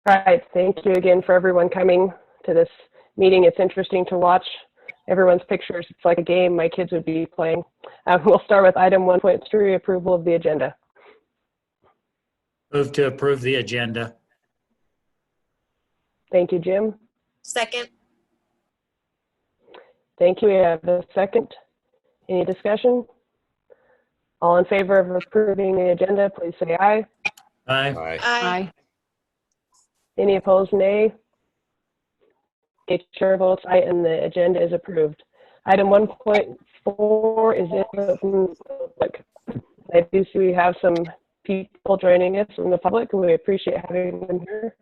All right, thank you again for everyone coming to this meeting. It's interesting to watch everyone's pictures. It's like a game my kids would be playing. We'll start with item 1.3, approval of the agenda. Move to approve the agenda. Thank you, Jim. Second. Thank you. We have a second. Any discussion? All in favor of approving the agenda, please say aye. Aye. Aye. Any opposed, nay? Okay, chair votes aye and the agenda is approved. Item 1.4 is in public. I do see we have some people joining us from the public and we appreciate having them here.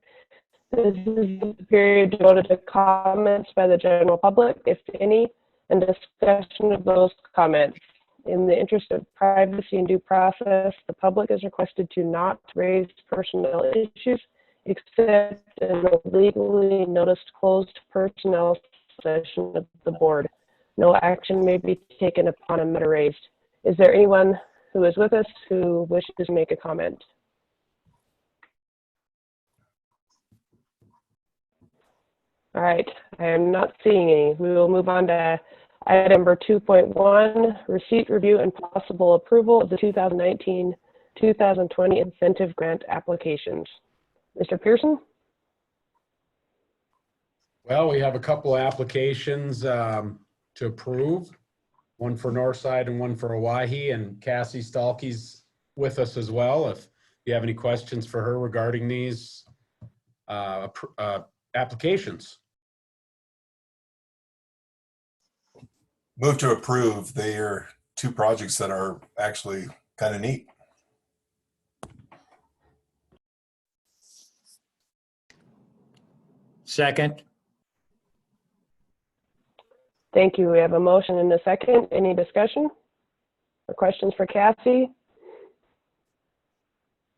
This is the period devoted to comments by the general public, if any, and discussion of those comments. In the interest of privacy and due process, the public is requested to not raise personnel issues except in a legally noticed closed personnel session of the board. No action may be taken upon a matter raised. Is there anyone who is with us who wishes to make a comment? All right, I am not seeing any. We will move on to item number 2.1, receipt, review, and possible approval of the 2019-2020 incentive grant applications. Mr. Pearson? Well, we have a couple of applications to approve, one for Northside and one for Owyhee, and Cassie Stalky's with us as well. If you have any questions for her regarding these applications. Move to approve. They are two projects that are actually kind of neat. Second. Thank you. We have a motion and a second. Any discussion or questions for Cassie?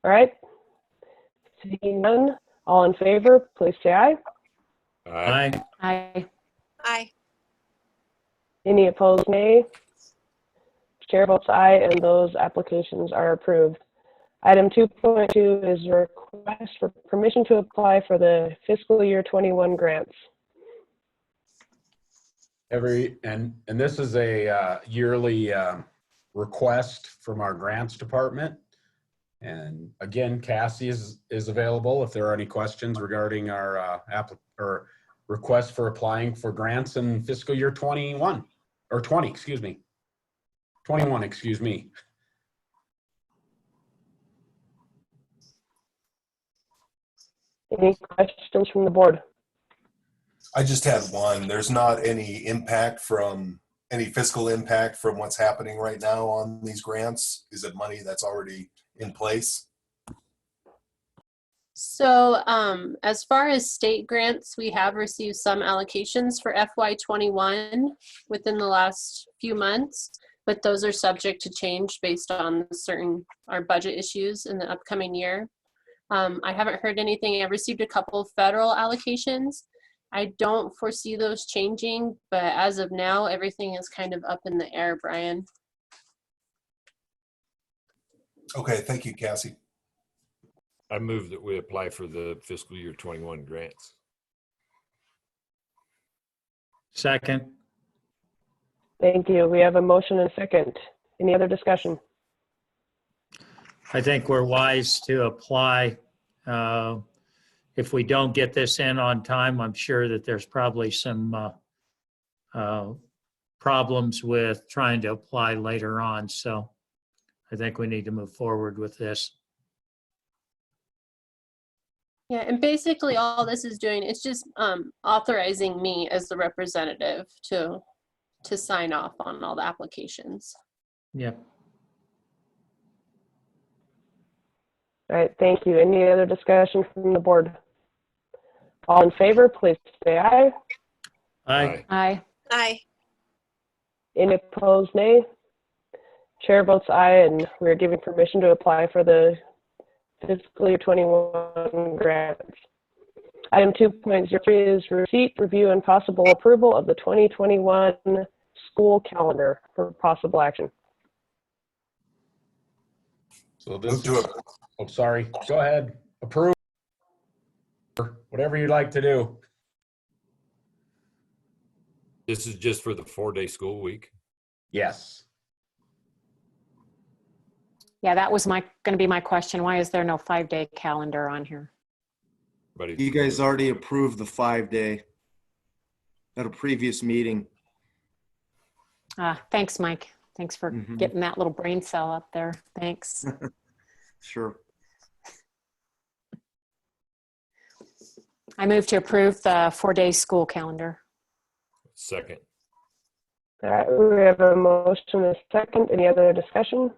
All right. Seeing none, all in favor, please say aye. Aye. Aye. Any opposed, nay? Chair votes aye, and those applications are approved. Item 2.2 is a request for permission to apply for the fiscal year 21 grants. And this is a yearly request from our grants department. And again, Cassie is available if there are any questions regarding our request for applying for grants in fiscal year 21 or 20, excuse me. 21, excuse me. Any questions from the board? I just had one. There's not any impact from any fiscal impact from what's happening right now on these grants. Is it money that's already in place? So as far as state grants, we have received some allocations for FY21 within the last few months, but those are subject to change based on our budget issues in the upcoming year. I haven't heard anything. I've received a couple of federal allocations. I don't foresee those changing, but as of now, everything is kind of up in the air, Brian. Okay, thank you, Cassie. I move that we apply for the fiscal year 21 grants. Second. Thank you. We have a motion and a second. Any other discussion? I think we're wise to apply. If we don't get this in on time, I'm sure that there's probably some problems with trying to apply later on. So I think we need to move forward with this. Yeah, and basically all this is doing, it's just authorizing me as the representative to sign off on all the applications. Yep. All right, thank you. Any other discussion from the board? All in favor, please say aye. Aye. Aye. Any opposed, nay? Chair votes aye, and we're giving permission to apply for the fiscal year 21 grants. Item 2.03 is receipt, review, and possible approval of the 2021 school calendar for possible action. So this is, oh, sorry, go ahead. Approve. whatever you'd like to do. This is just for the 4-day school week. Yes. Yeah, that was going to be my question. Why is there no 5-day calendar on here? But You guys already approved the 5-day at a previous meeting. Thanks, Mike. Thanks for Mhm. getting that little brain cell up there. Thanks. Sure. I move to approve the 4-day school calendar. second. All right, we have a motion and a second. Any other discussion?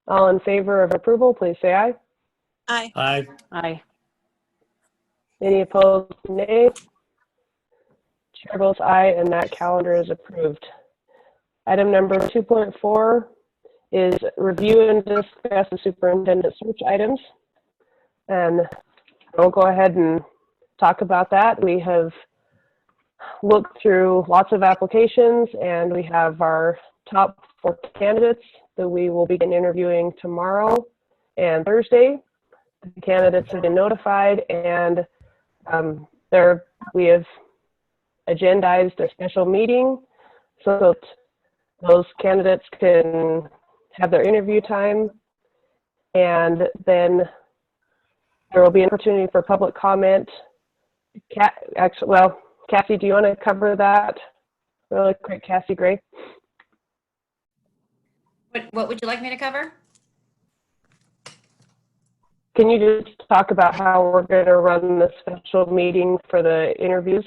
All in favor of approval, please say aye. Aye. Aye. Aye. Any opposed, nay. Chair votes aye, and that calendar is approved. Item number 2.4 is review and discuss the superintendent search items. And we'll go ahead and talk about that. We have looked through lots of applications, and we have our top 4 candidates that we will begin interviewing tomorrow and Thursday. The candidates have been notified, and we have agendized a special meeting so that those candidates can have their interview time, and then there will be an opportunity for public comment. Cassie, do you want to cover that really quick? Cassie Gray. What would you like me to cover? Can you just talk about how we're going to run the special meeting for the interviews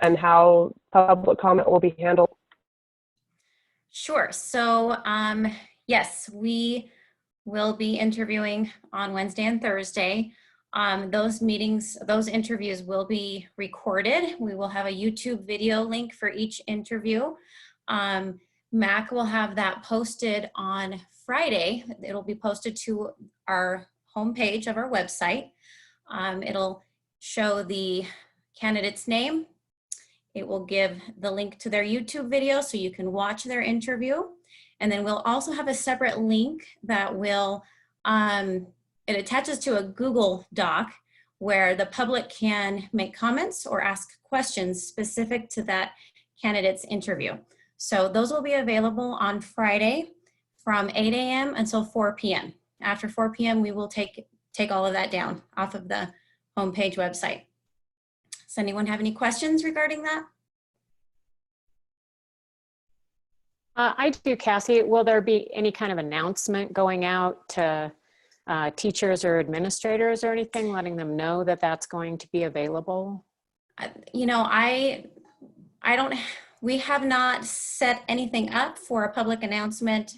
and how public comment will be handled? Sure. So, yes, we will be interviewing on Wednesday and Thursday. Those interviews will be recorded. We will have a YouTube video link for each interview. Mac will have that posted on Friday. It'll be posted to our homepage of our website. It'll show the candidate's name. It will give the link to their YouTube video so you can watch their interview. And then we'll also have a separate link that will, it attaches to a Google Doc where the public can make comments or ask questions specific to that candidate's interview. So those will be available on Friday from 8 a.m. until 4 p.m. After 4 p.m., we will take all of that down off of the homepage website. Does anyone have any questions regarding that? I do, Cassie. Will there be any kind of announcement going out to teachers or administrators or anything, letting them know that that's going to be available? You know, we have not set anything up for a public announcement.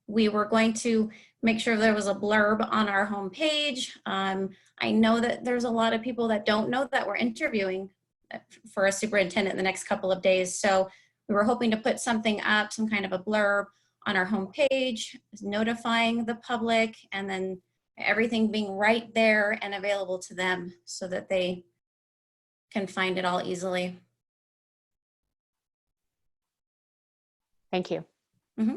We were going to make sure there was a blurb on our homepage. I know that there's a lot of people that don't know that we're interviewing for a superintendent in the next couple of days. So we were hoping to put something up, some kind of a blurb on our homepage, notifying the public, and then everything being right there and available to them so that they can find it all easily. Thank you. Mm-hmm.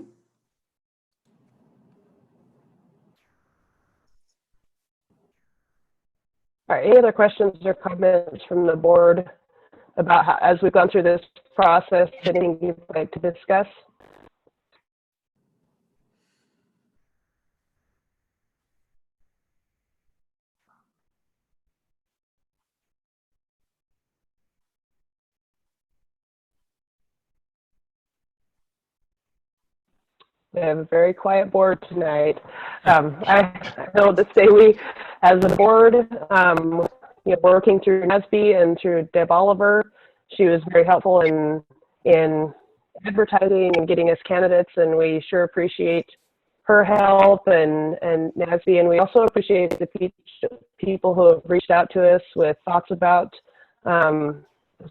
All right, any other questions or comments from the board about how, as we've gone through this process, anything you'd like to discuss? We have a very quiet board tonight. I know to say we, as a board, working through NASB and through Deb Oliver, she was very helpful in advertising and getting us candidates, and we sure appreciate her help and NASB, and we also appreciate the people who have reached out to us with thoughts about the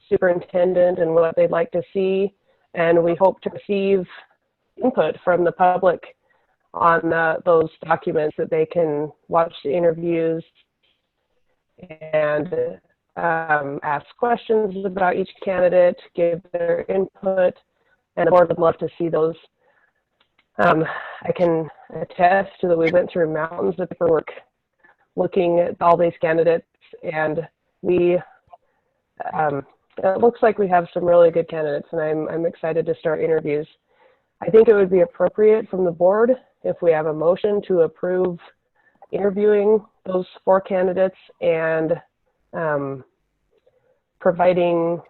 superintendent and what they'd like to see, and we hope to receive input from the public on those documents that they can watch the interviews and ask questions about each candidate, give their input, and the board would love to see those. I can attest to that we went through mountains of paperwork looking at all these candidates and we, it looks like we have some really good candidates, and I'm excited to start interviews. I think it would be appropriate from the board if we have a motion to approve interviewing those 4 candidates and providing,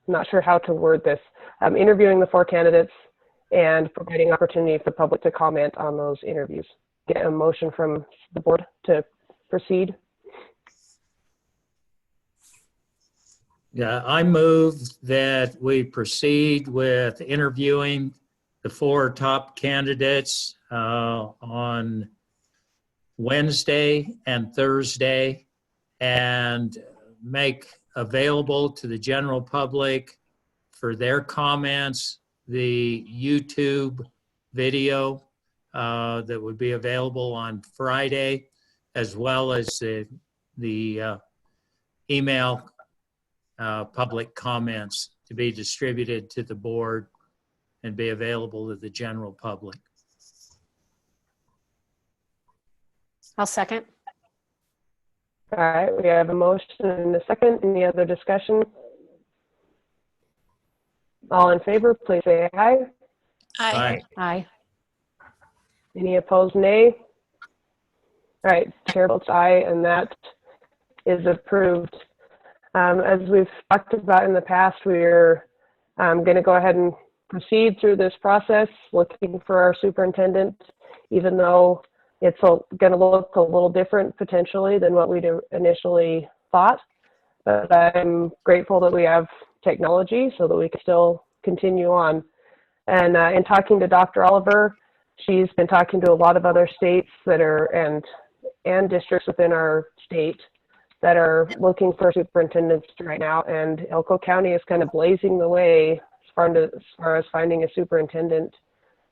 I'm not sure how to word this, interviewing the 4 candidates and providing opportunity for the public to comment on those interviews. Get a motion from the board to proceed. Yeah, I move that we proceed with interviewing the 4 top candidates on Wednesday and Thursday, and make available to the general public for their comments the YouTube video that would be available on Friday, as well as the email public comments to be distributed to the board and be available to the general public. I'll second. All right, we have a motion and a second. Any other discussion? All in favor, please say aye. Aye. Aye. Any opposed, nay? All right, chair votes aye, and that is approved. As we've talked about in the past, we're going to go ahead and proceed through this process, looking for our superintendent, even though it's going to look a little different potentially than what we'd initially thought. But I'm grateful that we have technology so that we can still continue on. And in talking to Dr. Oliver, she's been talking to a lot of other states that are, and districts within our state that are looking for superintendents right now. And Elko County is kind of blazing the way as far as finding a superintendent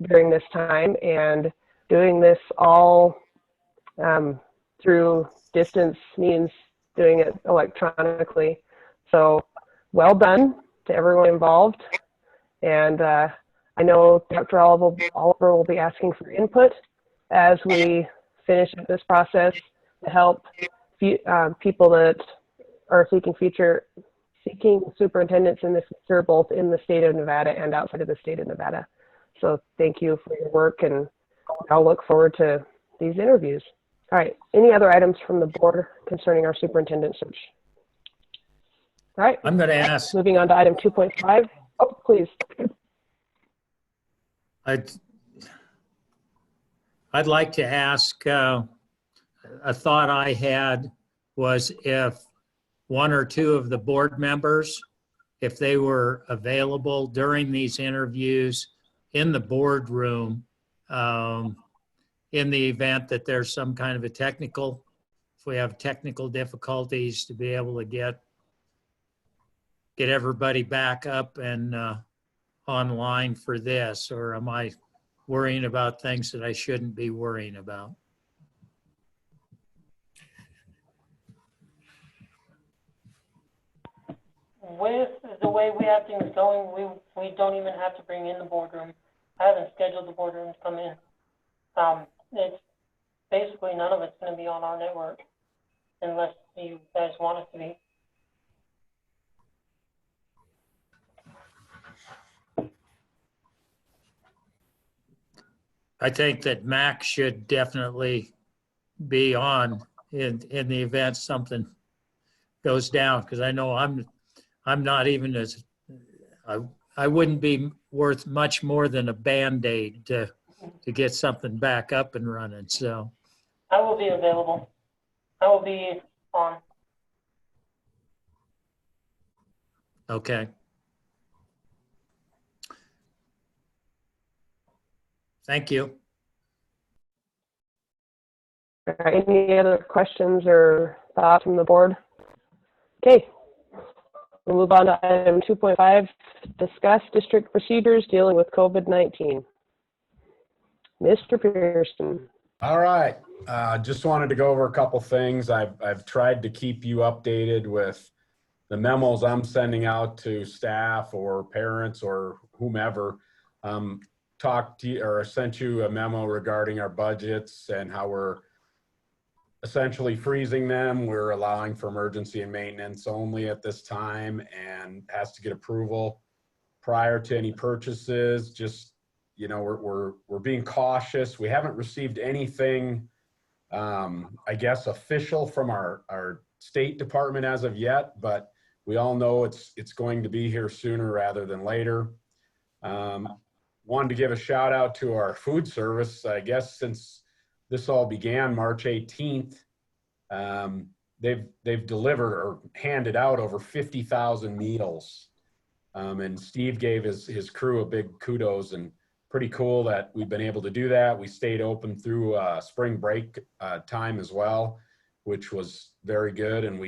during this time, and doing this all through distance means doing it electronically. So well done to everyone involved. And I know Dr. Oliver will be asking for input as we finish this process to help people that are seeking superintendents in the future, both in the state of Nevada and outside of the state of Nevada. So thank you for your work, and I'll look forward to these interviews. All right, any other items from the board concerning our superintendent search? All right. I'm going to ask, Moving on to item 2.5. Oh, please. I'd like to ask, a thought I had was if 1 or 2 of the board members, if they were available during these interviews in the boardroom, in the event that there's some kind of a technical, if we have technical difficulties, to be able to get everybody back up and online for this, or am I worrying about things that I shouldn't be worrying about? With the way we have things going, we don't even have to bring in the boardroom. I haven't scheduled the boardroom to come in. It's basically none of it's going to be on our network unless you guys want it to be. I think that Mac should definitely be on in the event something goes down, because I know I'm not even as, I wouldn't be worth much more than a Band-Aid to get something back up and running, so. I will be available. I will be on. Okay. Thank you. All right, any other questions or thoughts from the board? Okay, we'll move on to item 2.5, discuss district procedures dealing with COVID-19. Mr. Pearson. All right. Just wanted to go over a couple things. I've tried to keep you updated with the memos I'm sending out to staff or parents or whomever. Talked to you, or sent you a memo regarding our budgets and how we're essentially freezing them. We're allowing for emergency and maintenance only at this time, and has to get approval prior to any purchases. Just, you know, we're being cautious. We haven't received anything, I guess, official from our State Department as of yet, but we all know it's going to be here sooner rather than later. Wanted to give a shout out to our food service. I guess since this all began March 18th, they've delivered or handed out over 50,000 meals. And Steve gave his crew a big kudos, and pretty cool that we've been able to do that. We stayed open through spring break time as well, which was very good. And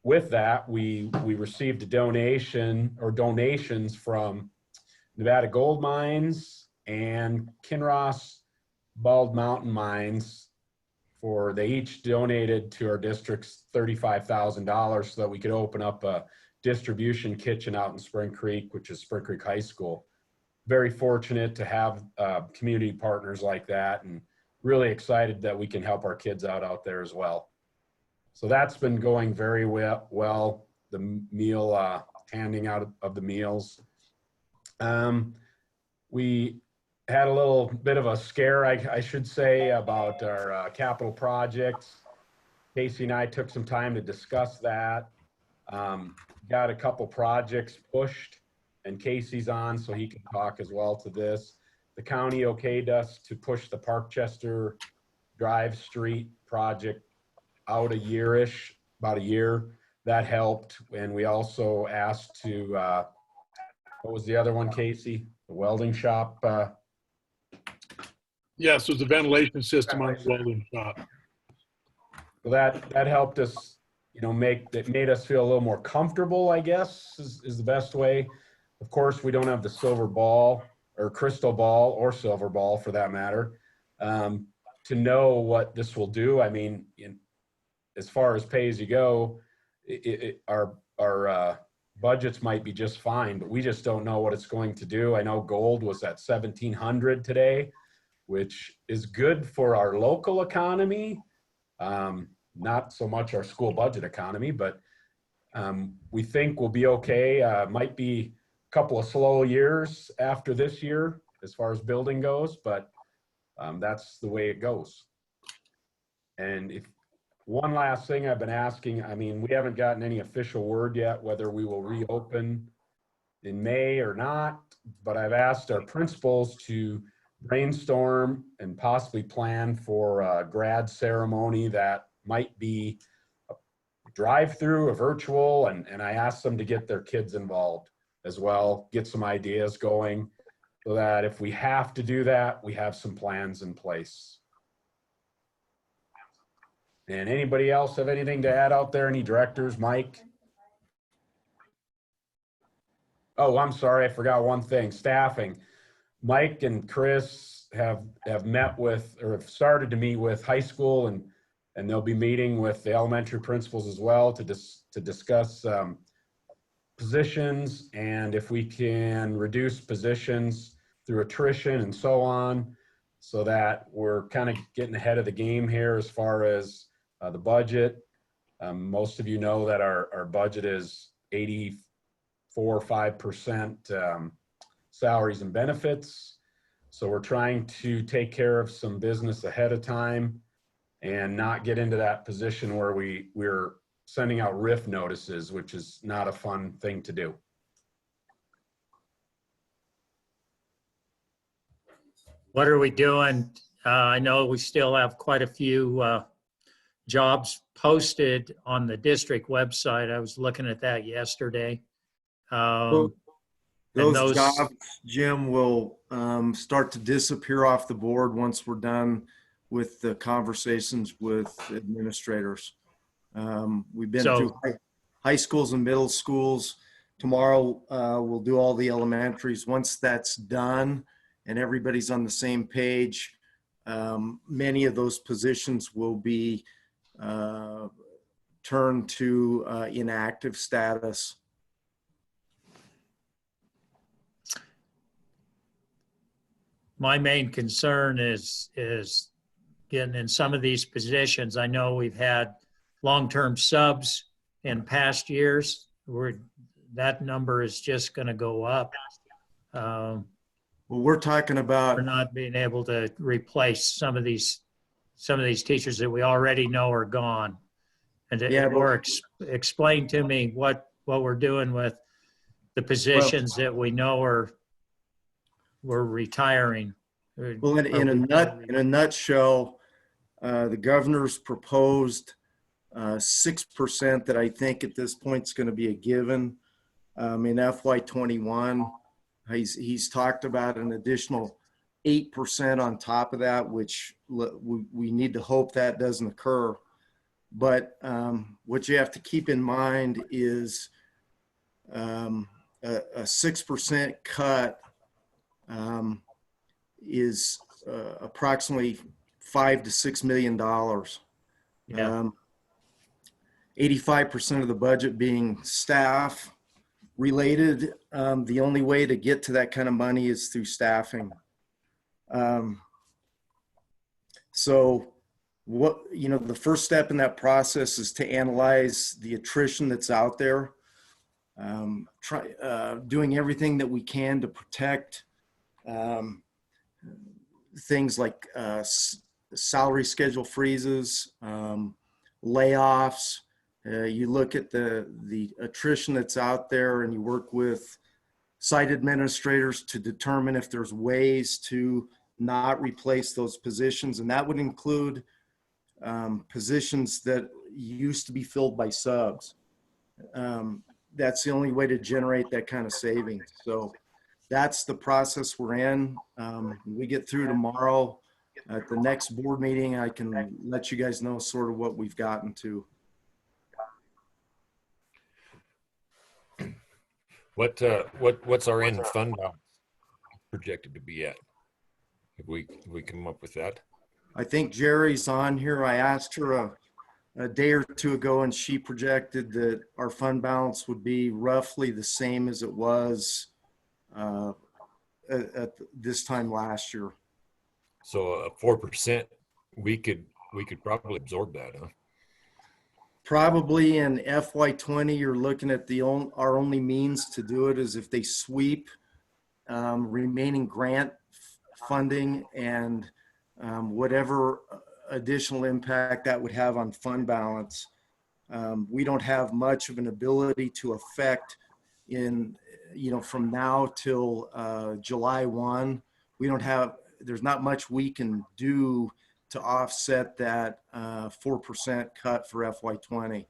with that, we received a donation or donations from Nevada Gold Mines and Kinross Bald Mountain Mines. They each donated to our district's $35,000 so that we could open up a distribution kitchen out in Spring Creek, which is Spring Creek High School. Very fortunate to have community partners like that, and really excited that we can help our kids out there as well. So that's been going very well, the meal handing out of the meals. We had a little bit of a scare, I should say, about our capital projects. Casey and I took some time to discuss that. Got a couple projects pushed, and Casey's on, so he can talk as well to this. The county okayed us to push the Parkchester Drive Street project out a year-ish, about a year. That helped. And we also asked to, what was the other one, Casey? The welding shop? Yes, it was a ventilation system on the welding shop. So that helped us, you know, made us feel a little more comfortable, I guess, is the best way. Of course, we don't have the silver ball or crystal ball or silver ball for that matter, to know what this will do. I mean, as far as pay as you go, our budgets might be just fine, but we just don't know what it's going to do. I know gold was at 1,700 today, which is good for our local economy. Not so much our school budget economy, but we think we'll be okay. Might be a couple of slow years after this year as far as building goes, but that's the way it goes. And if one last thing I've been asking, I mean, we haven't gotten any official word yet whether we will reopen in May or not, but I've asked our principals to brainstorm and possibly plan for a grad ceremony that might be a drive-through, a virtual, and I asked them to get their kids involved as well, get some ideas going, so that if we have to do that, we have some plans in place. And anybody else have anything to add out there? Any directors? Mike? Oh, I'm sorry, I forgot one thing, staffing. Mike and Chris have met with, or have started to meet with high school, and they'll be meeting with the elementary principals as well to discuss positions, and if we can reduce positions through attrition and so on, so that we're kind of getting ahead of the game here as far as the budget. Most of you know that our budget is 84.5% salaries and benefits. So we're trying to take care of some business ahead of time and not get into that position where we're sending out RIF notices, which is not a fun thing to do. What are we doing? I know we still have quite a few jobs posted on the district website. I was looking at that yesterday. Those jobs, Jim, will start to disappear off the board once we're done with the conversations with administrators. We've been through high schools and middle schools. Tomorrow we'll do all the elementaries. Once that's done and everybody's on the same page, many of those positions will be turned to inactive status. My main concern is getting in some of these positions. I know we've had long-term subs in past years where that number is just going to go up. Well, we're talking about We're not being able to replace some of these teachers that we already know are gone. And Yeah, but- or explain to me what we're doing with the positions that we know we're retiring. Well, in a nutshell, the governor's proposed 6% that I think at this point is going to be a given in FY21. He's talked about an additional 8% on top of that, which we need to hope that doesn't occur. But what you have to keep in mind is a 6% cut is approximately $5 to $6 million. Yeah. 85% of the budget being staff related. The only way to get to that kind of money is through staffing. So the first step in that process is to analyze the attrition that's out there. Doing everything that we can to protect things like salary schedule freezes, layoffs. You look at the attrition that's out there, and you work with site administrators to determine if there's ways to not replace those positions. And that would include positions that used to be filled by subs. That's the only way to generate that kind of savings. So that's the process we're in. We get through tomorrow. At the next board meeting, I can let you guys know sort of what we've gotten to. What's our end fund balance projected to be at? Have we come up with that? I think Jerry's on here. I asked her a day or two ago, and she projected that our fund balance would be roughly the same as it was at this time last year. So 4%, we could probably absorb that, huh? Probably in FY20, you're looking at our only means to do it is if they sweep remaining grant funding and whatever additional impact that would have on fund balance. We don't have much of an ability to affect from now till July 1. There's not much we can do to offset that 4% cut for FY20.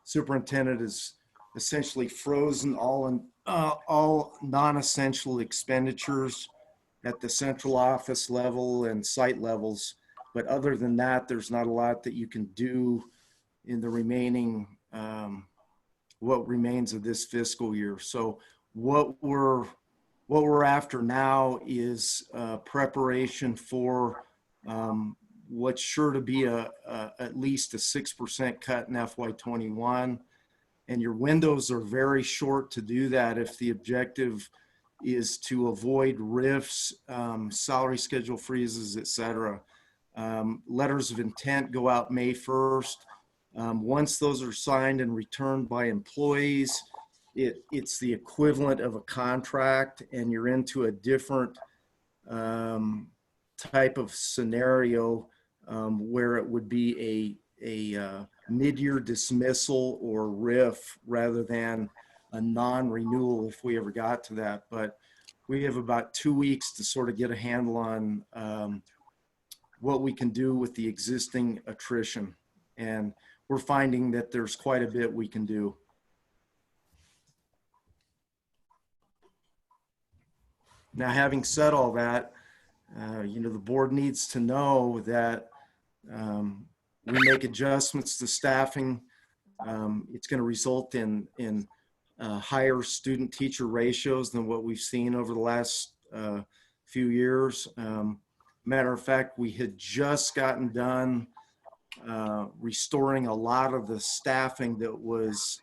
Superintendent is essentially frozen all non-essential expenditures at the central office level and site levels. But other than that, there's not a lot that you can do in the remaining, what remains of this fiscal year. So what we're after now is preparation for what's sure to be at least a 6% cut in FY21. And your windows are very short to do that if the objective is to avoid RIFs, salary schedule freezes, et cetera. Letters of intent go out May 1st. Once those are signed and returned by employees, it's the equivalent of a contract, and you're into a different type of scenario where it would be a mid-year dismissal or RIF rather than a non-renewal if we ever got to that. But we have about 2 weeks to sort of get a handle on what we can do with the existing attrition. And we're finding that there's quite a bit we can do. Now, having said all that, the board needs to know that we make adjustments to staffing. It's going to result in higher student-teacher ratios than what we've seen over the last few years. Matter of fact, we had just gotten done restoring a lot of the staffing that was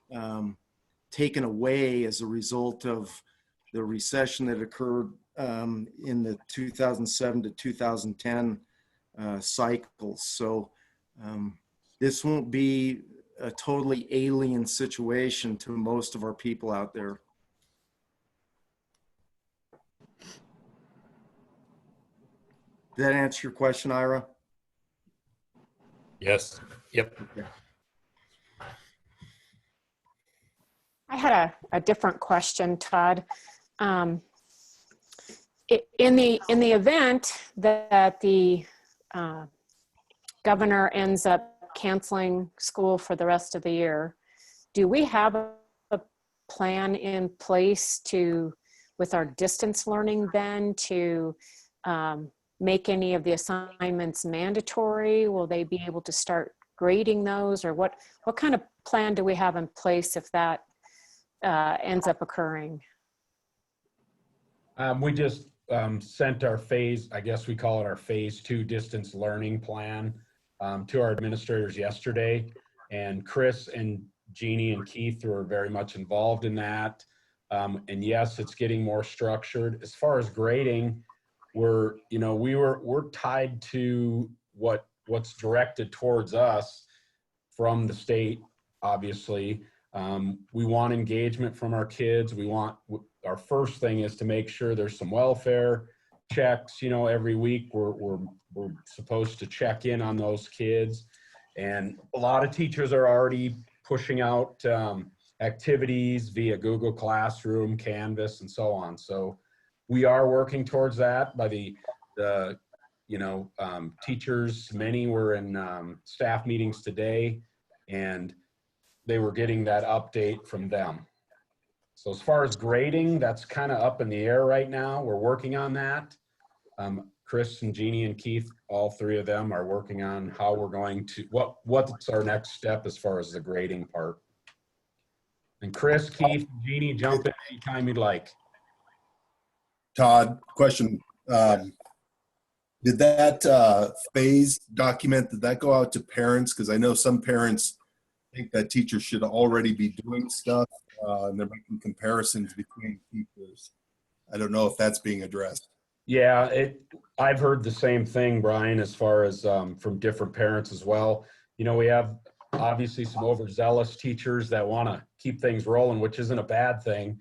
taken away as a result of the recession that occurred in the 2007 to 2010 cycles. So this won't be a totally alien situation to most of our people out there. Did that answer your question, Ira? Yes. Yep. Okay. I had a different question, Todd. In the event that the governor ends up canceling school for the rest of the year, do we have a plan in place with our distance learning then to make any of the assignments mandatory? Will they be able to start grading those, or what kind of plan do we have in place if that ends up occurring? We just sent our I guess we call it our phase 2 distance learning plan to our administrators yesterday. And Chris and Jeannie and Keith were very much involved in that. And yes, it's getting more structured. As far as grading, we're tied to what's directed towards us from the state, obviously. We want engagement from our kids. Our first thing is to make sure there's some welfare checks. Every week we're supposed to check in on those kids, and a lot of teachers are already pushing out activities via Google Classroom, Canvas, and so on. So we are working towards that. By the teachers, many were in staff meetings today, and they were getting that update from them. So as far as grading, that's kind of up in the air right now. We're working on that. Chris and Jeannie and Keith, all three of them are working on how we're going to, what's our next step as far as the grading part. And Chris, Keith, Jeannie, jump in anytime you'd like. Todd, question. Did that phase document, did that go out to parents? Because I know some parents think that teachers should already be doing stuff, and they're making comparisons between teachers. I don't know if that's being addressed. Yeah, I've heard the same thing, Brian, as far as from different parents as well. We have obviously some overzealous teachers that want to keep things rolling, which isn't a bad thing.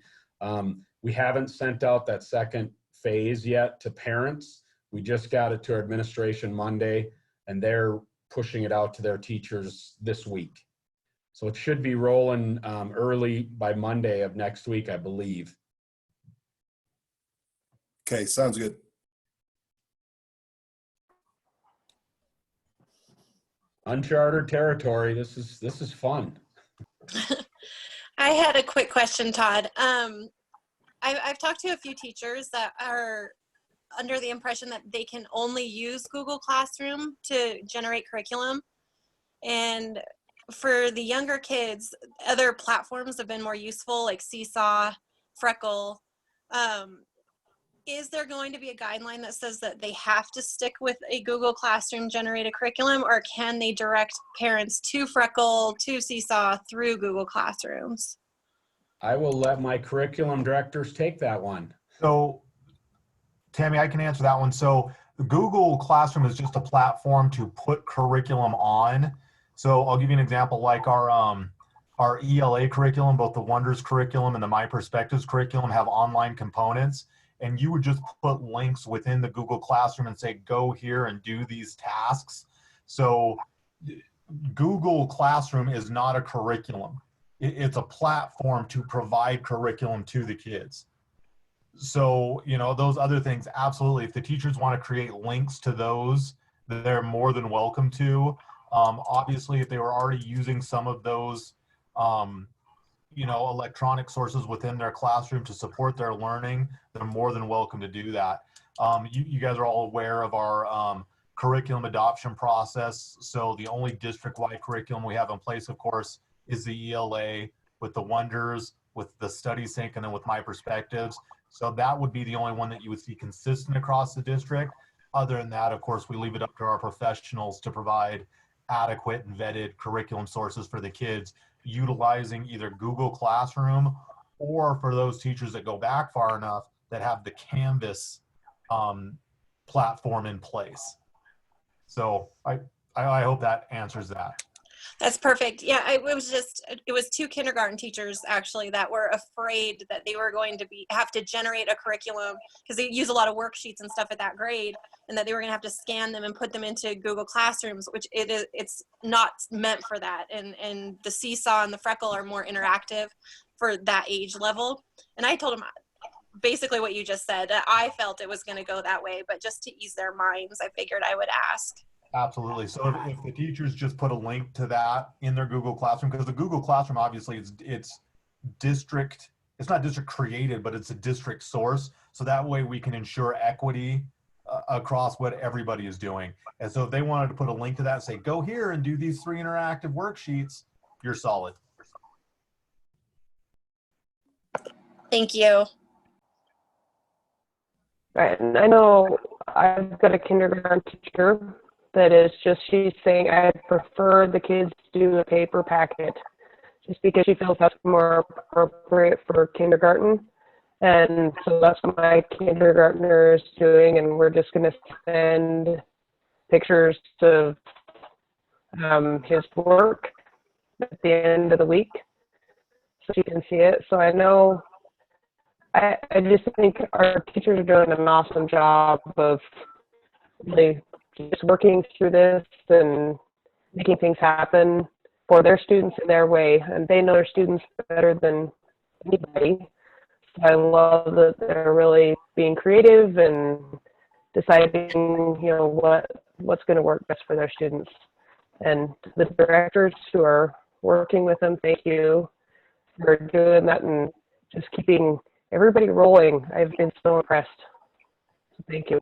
We haven't sent out that second phase yet to parents. We just got it to our administration Monday, and they're pushing it out to their teachers this week. So it should be rolling early by Monday of next week, I believe. Okay, sounds good. Uncharted territory. This is fun. I had a quick question, Todd. I've talked to a few teachers that are under the impression that they can only use Google Classroom to generate curriculum. And for the younger kids, other platforms have been more useful, like Seesaw, Freckle. Is there going to be a guideline that says that they have to stick with a Google Classroom generated curriculum, or can they direct parents to Freckle, to Seesaw through Google Classrooms? I will let my curriculum directors take that one. So, Tammy, I can answer that one. So Google Classroom is just a platform to put curriculum on. So I'll give you an example, like our ELA curriculum, both the Wonders curriculum and the My Perspectives curriculum have online components, and you would just put links within the Google Classroom and say, go here and do these tasks. So Google Classroom is not a curriculum. It's a platform to provide curriculum to the kids. So, those other things, absolutely. If the teachers want to create links to those, they're more than welcome to. Obviously, if they were already using some of those, electronic sources within their classroom to support their learning, they're more than welcome to do that. You guys are all aware of our curriculum adoption process. So the only district-wide curriculum we have in place, of course, is the ELA with the Wonders, with the Study Sync, and then with My Perspectives. So that would be the only one that you would see consistent across the district. Other than that, of course, we leave it up to our professionals to provide adequate and vetted curriculum sources for the kids, utilizing either Google Classroom, or for those teachers that go back far enough, that have the Canvas platform in place. So I hope that answers that. That's perfect. Yeah, it was two kindergarten teachers actually that were afraid that they were going to have to generate a curriculum because they use a lot of worksheets and stuff at that grade, and that they were going to have to scan them and put them into Google Classrooms, which it's not meant for that. And the Seesaw and the Freckle are more interactive for that age level. And I told them basically what you just said. I felt it was going to go that way, but just to ease their minds, I figured I would ask. Absolutely. So if the teachers just put a link to that in their Google Classroom, because the Google Classroom, obviously it's district, it's not district created, but it's a district source. So that way we can ensure equity across what everybody is doing. And so if they wanted to put a link to that and say, go here and do these 3 interactive worksheets, you're solid. Thank you. Right, and I know I've got a kindergarten teacher that is just, she's saying I prefer the kids do a paper packet just because she feels that's more appropriate for kindergarten. And so that's what my kindergartner is doing, and we're just going to send pictures of his work at the end of the week so she can see it. So I know, I just think our teachers are doing an awesome job of really just working through this and making things happen for their students in their way. And they know their students better than anybody. So I love that they're really being creative and deciding, you know, what's going to work best for their students. And the directors who are working with them, thank you for doing that and just keeping everybody rolling. I've been so impressed. So thank you.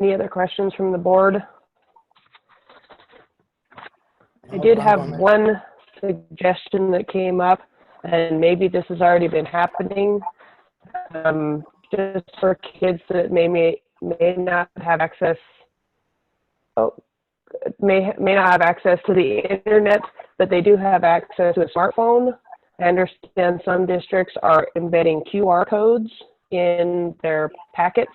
Any other questions from the board? I did have one suggestion that came up, and maybe this has already been happening, just for kids that may not have access, may not have access to the internet, but they do have access to a smartphone. I understand some districts are embedding QR codes in their packets,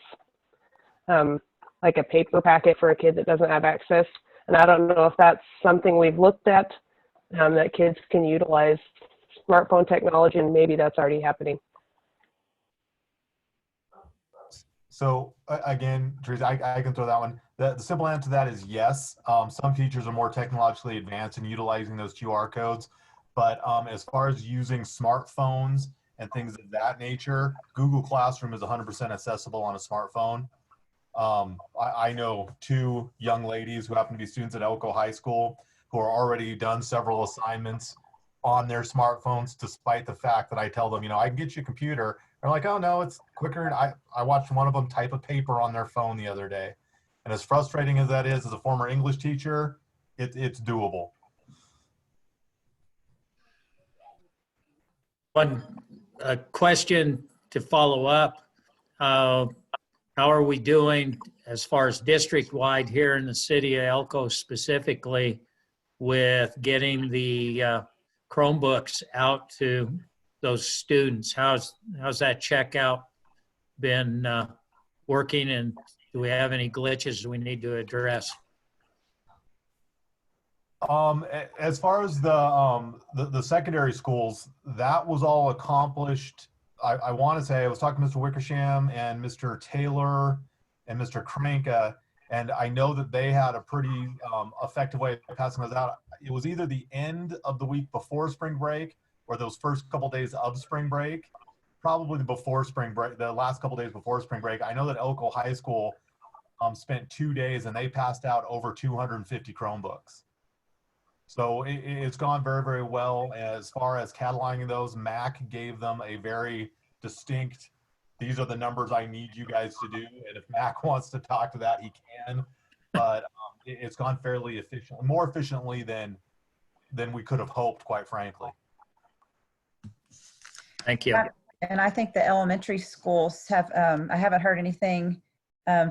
like a paper packet for a kid that doesn't have access. And I don't know if that's something we've looked at, that kids can utilize smartphone technology, and maybe that's already happening. So again, Teresa, I can throw that one. The simple answer to that is yes. Some teachers are more technologically advanced in utilizing those QR codes. But as far as using smartphones and things of that nature, Google Classroom is 100% accessible on a smartphone. I know 2 young ladies who happen to be students at Elko High School who are already done several assignments on their smartphones, despite the fact that I tell them, you know, I can get you a computer. They're like, oh no, it's quicker. And I watched one of them type a paper on their phone the other day. And as frustrating as that is, as a former English teacher, it's doable. One question to follow up. How are we doing as far as district-wide here in the city of Elko specifically with getting the Chromebooks out to those students? How's that checkout been working, and do we have any glitches we need to address? As far as the secondary schools, that was all accomplished. I want to say I was talking to Mr. Wickersham and Mr. Taylor and Mr. Kranka, and I know that they had a pretty effective way of passing those out. It was either the end of the week before spring break or those first couple days of spring break, probably before spring break, the last couple days before spring break. I know that Elko High School spent 2 days and they passed out over 250 Chromebooks. So it's gone very, very well. As far as cataloging those, Mac gave them a very distinct, these are the numbers I need you guys to do. And if Mac wants to talk to that, he can. But it's gone fairly efficient, more efficiently than we could have hoped, quite frankly. Thank you. And I think the elementary schools have, I haven't heard anything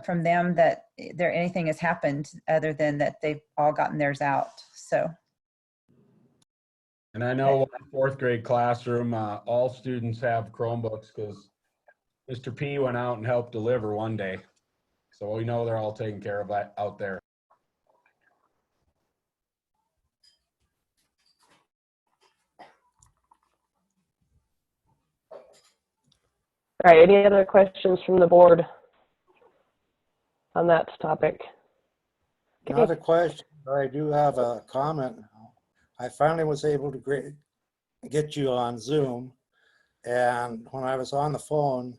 from them that anything has happened other than that they've all gotten theirs out. So. And I know in 4th grade classroom, all students have Chromebooks because Mr. P went out and helped deliver one day. So we know they're all taken care of out there. All right, any other questions from the board on that topic? Not a question, but I do have a comment. I finally was able to get you on Zoom. And when I was on the phone,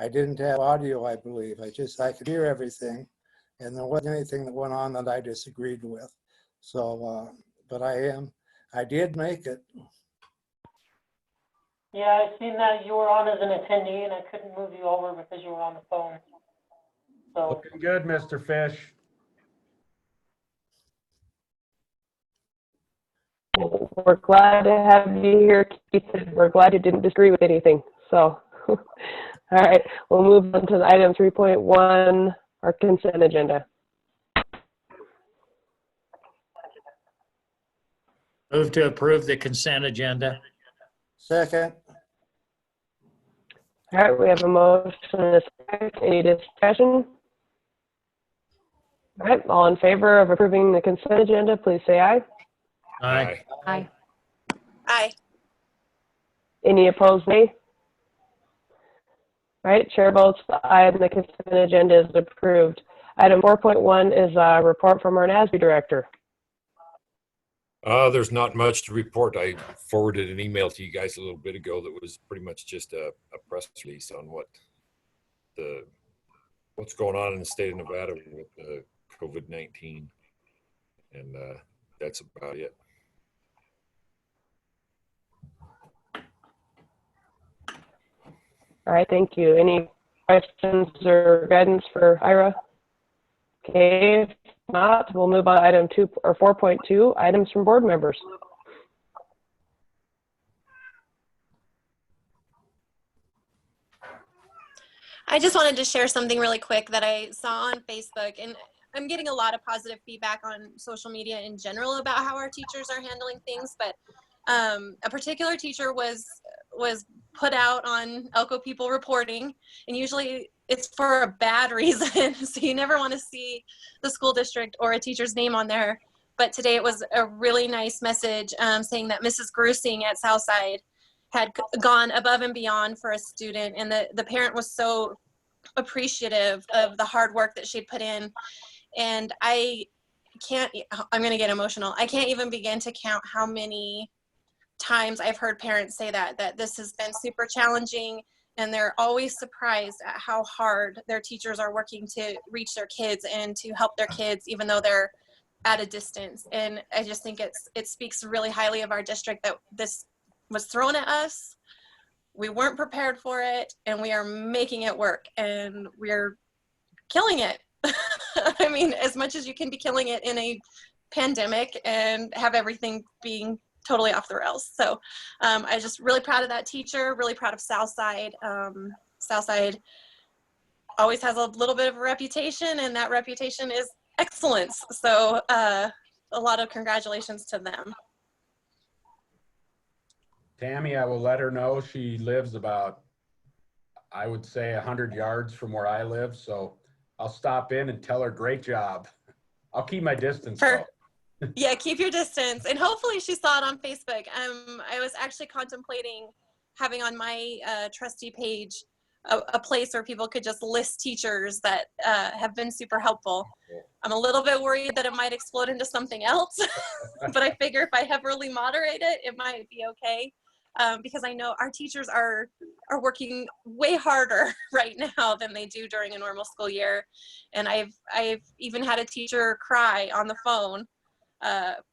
I didn't have audio, I believe. I could hear everything. And there wasn't anything that went on that I disagreed with. So, but I did make it. Yeah, I seen that you were on as an attendee and I couldn't move you over because you were on the phone. So, Looking good, Mr. Fish. We're glad to have you here, Keith. We're glad you didn't disagree with anything. So, all right, we'll move on to item 3.1, our consent agenda. Move to approve the consent agenda. Second. All right, we have a motion and a second. Any discussion? All right, all in favor of approving the consent agenda, please say aye. Aye. Aye. Aye. Any opposed, nay? All right, chair votes aye, and the consent agenda is approved. Item 4.1 is a report from our NASB director. There's not much to report. I forwarded an email to you guys a little bit ago that was pretty much just a press release on what's going on in the state of Nevada with COVID-19, and that's about it. All right, thank you. Any questions or guidance for Ira? Okay, if not, we'll move on to item 4.2, items from board members. I just wanted to share something really quick that I saw on Facebook, and I'm getting a lot of positive feedback on social media in general about how our teachers are handling things, but a particular teacher was put out on Elko People Reporting, and usually it's for a bad reason, so you never want to see the school district or a teacher's name on there. But today it was a really nice message saying that Mrs. Grusing at Southside had gone above and beyond for a student, and the parent was so appreciative of the hard work that she'd put in. And I'm going to get emotional. I can't even begin to count how many times I've heard parents say that this has been super challenging, and they're always surprised at how hard their teachers are working to reach their kids and to help their kids, even though they're at a distance. And I just think it speaks really highly of our district that this was thrown at us. We weren't prepared for it, and we are making it work, and we're killing it. I mean, as much as you can be killing it in a pandemic and have everything being totally off the rails. So I'm just really proud of that teacher, really proud of Southside. Southside always has a little bit of a reputation, and that reputation is excellence. So a lot of congratulations to them. Tammy, I will let her know. She lives about, I would say, 100 yards from where I live. So I'll stop in and tell her, great job. I'll keep my distance though. Yeah, keep your distance. And hopefully she saw it on Facebook. I was actually contemplating having on my trustee page a place where people could just list teachers that have been super helpful. I'm a little bit worried that it might explode into something else, but I figure if I heavily moderate it, it might be okay. Because I know our teachers are working way harder right now than they do during a normal school year. And I've even had a teacher cry on the phone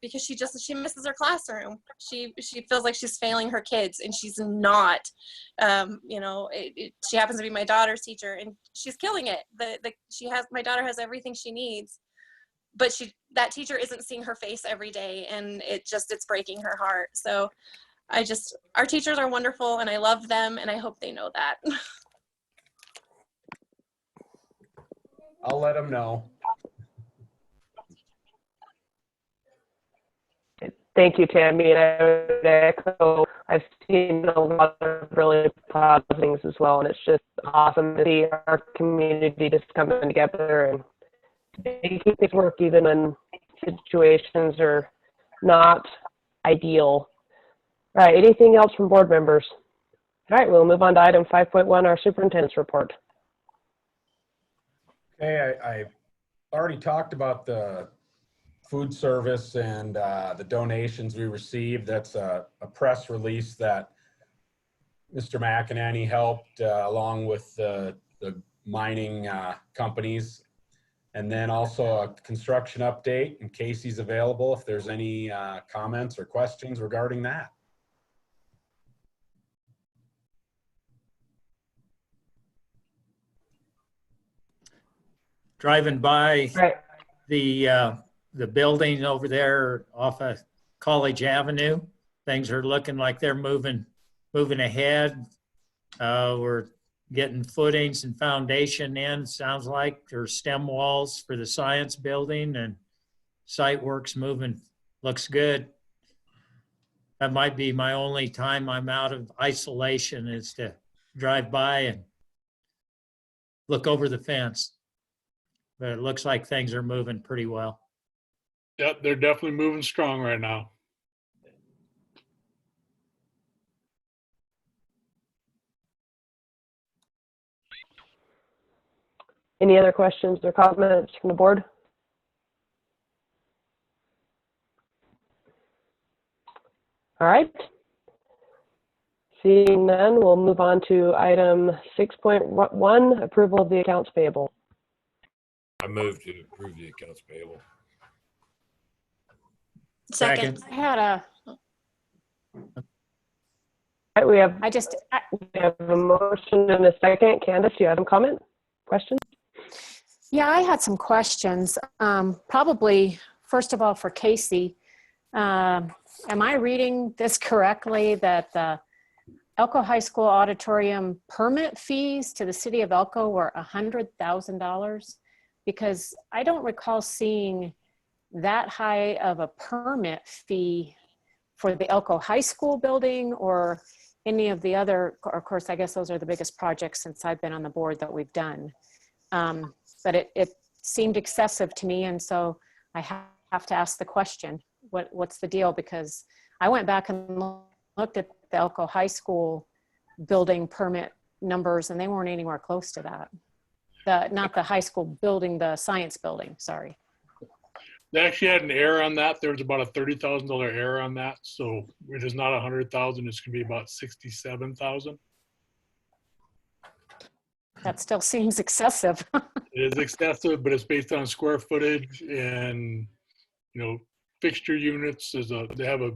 because she misses her classroom. She feels like she's failing her kids, and she's not. She happens to be my daughter's teacher, and she's killing it. My daughter has everything she needs, but that teacher isn't seeing her face every day, and it's breaking her heart. So our teachers are wonderful, and I love them, and I hope they know that. I'll let them know. Thank you, Tammy, and I would echo I've seen a lot of really positive things as well, and it's just awesome to see our community just coming together and making things work even when situations are not ideal. All right, anything else from board members? All right, we'll move on to item 5.1, our superintendent's report. Okay, I already talked about the food service and the donations we received. That's a press release that Mr. McEnany helped along with the mining companies. And then also a construction update, and Casey's available if there's any comments or questions regarding that. Driving by the building over there off of College Avenue, things are looking like they're moving ahead. We're getting footings and foundation in. Sounds like there's stem walls for the science building, and site work's moving. Looks good. That might be my only time I'm out of isolation, is to drive by and look over the fence. But it looks like things are moving pretty well. Yep, they're definitely moving strong right now. Any other questions or comments from the board? All right. Seeing none, we'll move on to item 6.1, approval of the accounts payable. I move to approve the accounts payable. Second. I had a, All right, we have I just, we have a motion and a second. Candace, do you have a comment, question? yeah, I had some questions. Probably, first of all, for Casey. Am I reading this correctly, that the Elko High School auditorium permit fees to the city of Elko were $100,000? Because I don't recall seeing that high of a permit fee for the Elko High School building or any of the other, of course, I guess those are the biggest projects since I've been on the board that we've done. But it seemed excessive to me, and so I have to ask the question, what's the deal? Because I went back and looked at the Elko High School building permit numbers, and they weren't anywhere close to that. Not the high school building, the science building, sorry. They actually had an error on that. There was about a $30,000 error on that. So it is not 100,000. It's going to be about 67,000. That still seems excessive. It is excessive, but it's based on square footage and, fixture units. They have a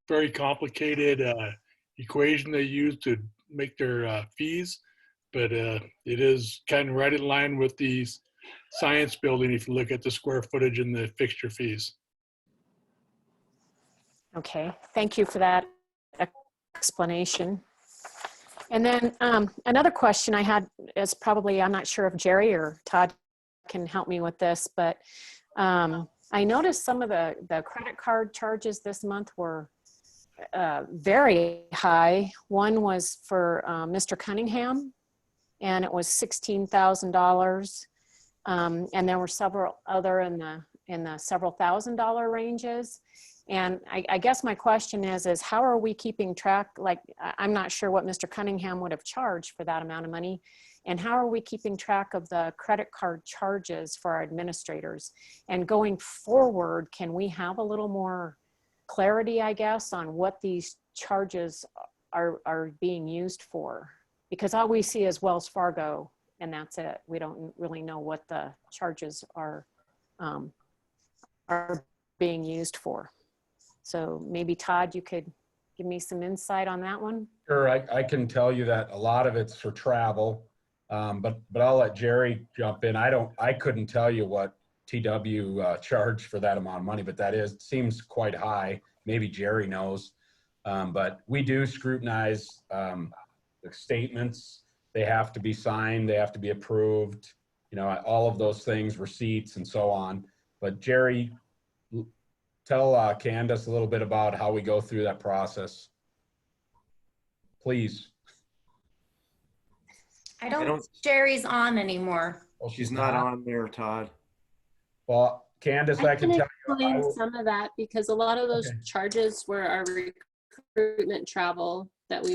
very complicated equation they use to make their fees, but it is kind of right in line with the science building if you look at the square footage and the fixture fees. Okay, thank you for that explanation. And then another question I had is probably, I'm not sure if Jerry or Todd can help me with this, but I noticed some of the credit card charges this month were very high. One was for Mr. Cunningham, and it was $16,000. And there were several other in the several $1,000 ranges. And I guess my question is how are we keeping track? Like, I'm not sure what Mr. Cunningham would have charged for that amount of money. And how are we keeping track of the credit card charges for our administrators? And going forward, can we have a little more clarity, I guess, on what these charges are being used for? Because all we see is Wells Fargo, and that's it. We don't really know what the charges are being used for. So maybe Todd, you could give me some insight on that one. Sure, I can tell you that a lot of it's for travel, but I'll let Jerry jump in. I couldn't tell you what TW charged for that amount of money, but seems quite high. Maybe Jerry knows, but we do scrutinize the statements. They have to be signed, they have to be approved, all of those things, receipts and so on. But Jerry, tell Candace a little bit about how we go through that process. please. I don't, Jerry's on anymore. Oh, She's not on there, Todd. Well, Candace, I can can tell you. I explain will- some of that because a lot of those Okay. charges were our recruitment travel that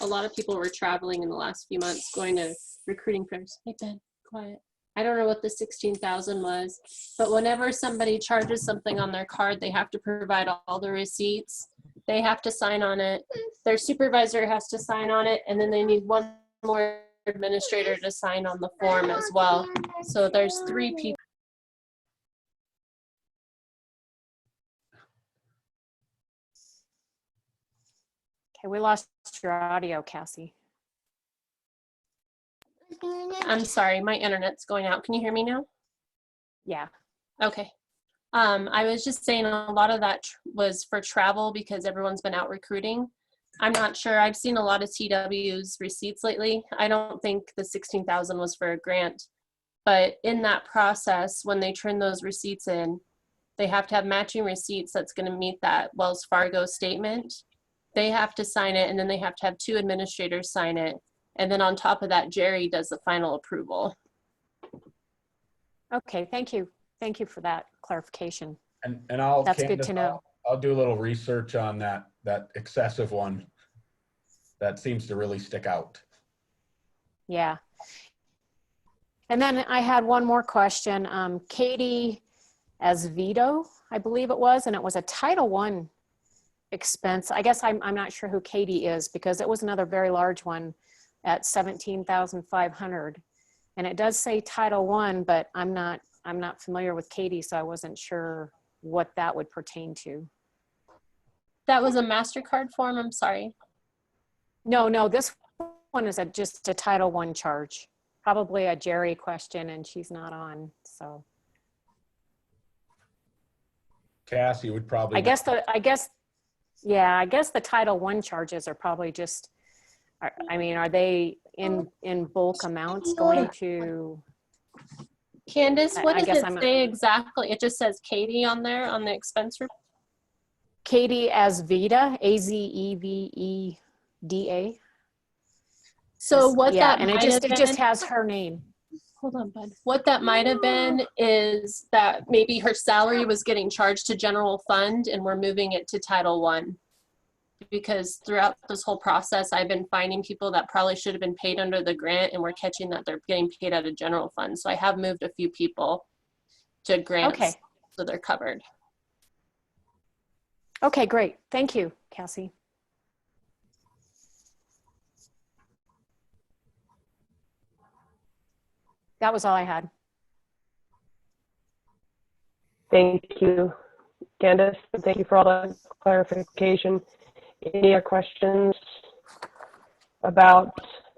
a lot of people were traveling in the last few months going to recruiting fairs. Hey, Ben, quiet. I don't know what the 16,000 was, but whenever somebody charges something on their card, they have to provide all the receipts. They have to sign on it. Their supervisor has to sign on it, and then they need one more administrator to sign on the form as well. So there's 3 people. Okay, we lost your audio, Cassie. I'm sorry, my internet's going out. Can you hear me now? Yeah. Okay. I was just saying a lot of that was for travel because everyone's been out recruiting. I'm not sure. I've seen a lot of TW's receipts lately. I don't think the 16,000 was for a grant, but in that process, when they turn those receipts in, they have to have matching receipts that's going to meet that Wells Fargo statement. They have to sign it, and then they have to have 2 administrators sign it. And then on top of that, Jerry does the final approval. Okay, thank you. Thank you for that clarification. And I'll, That's Candace, good to know. I'll do a little research on that excessive one. That seems to really stick out. Yeah. And then I had one more question. Katie Azvito, I believe it was, and it was a Title I expense. I guess I'm not sure who Katie is because it was another very large one at 17,500. And it does say Title I, but I'm not familiar with Katie, so I wasn't sure what that would pertain to. That was a MasterCard form, I'm sorry. No, this one is just a Title I charge. Probably a Jerry question, and she's not on, so. Cassie would probably. I guess the Title I charges are probably just, are they in bulk amounts going to? Candace, what does it I'm say exactly? It just says Katie on there on the expense report. Katie Azvita, Azeveda. So what that and might it have just been- has her name. Hold on, bud. What that might have been is that maybe her salary was getting charged to general fund and we're moving it to Title I. Because throughout this whole process, I've been finding people that probably should have been paid under the grant and we're catching that they're getting paid out of general fund. So I have moved a few people to grants, Okay. so they're covered. Okay, great. Thank you, Cassie. That was all I had. Thank you, Candace. Thank you for all the clarification. Any other questions about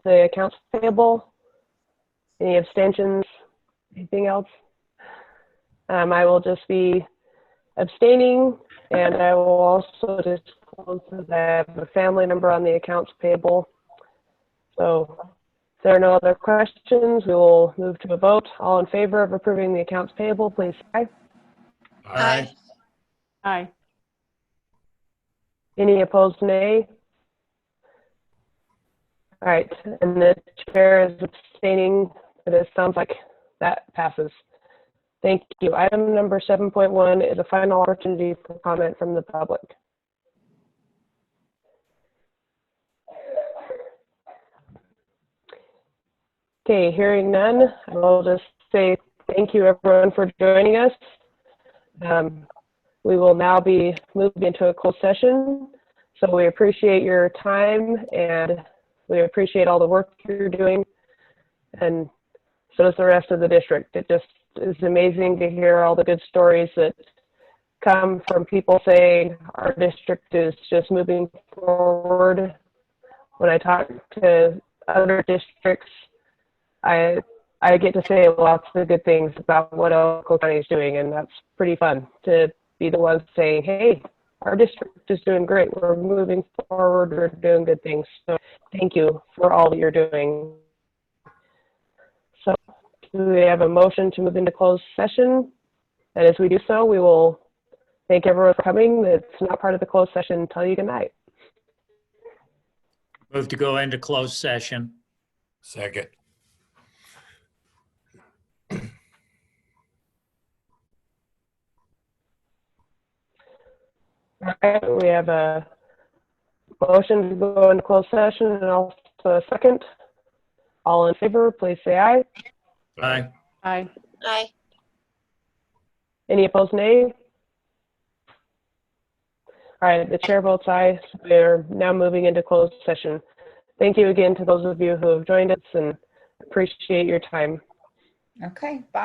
the accounts payable? Any abstentions? Anything else? I will just be abstaining, and I will also disclose that I have a family number on the accounts payable. So if there are no other questions, we will move to a vote. All in favor of approving the accounts payable, please say aye. Aye. Aye. Any opposed, nay? All right, and the chair is abstaining, but it sounds like that passes. Thank you. Item number 7.1 is a final opportunity for comment from the public. Okay, hearing none, I will just say thank you everyone for joining us. We will now be moving into a closed session. So we appreciate your time and we appreciate all the work you're doing. And so does the rest of the district. It just is amazing to hear all the good stories that come from people saying our district is just moving forward. When I talk to other districts, I get to say lots of good things about what Elko County is doing, and that's pretty fun to be the ones saying, hey, our district is doing great. We're moving forward. We're doing good things. So thank you for all that you're doing. So do we have a motion to move into closed session? And as we do so, we will thank everyone for coming. It's not part of the closed session. Tell you good night. Move to go into closed session. Second. All right, we have a motion to go into closed session and also a second. All in favor, please say aye. Aye. Aye. Aye. Any opposed, nay? All right, the chair votes aye. We're now moving into closed session. Thank you again to those of you who have joined us and appreciate your time. Okay, bye.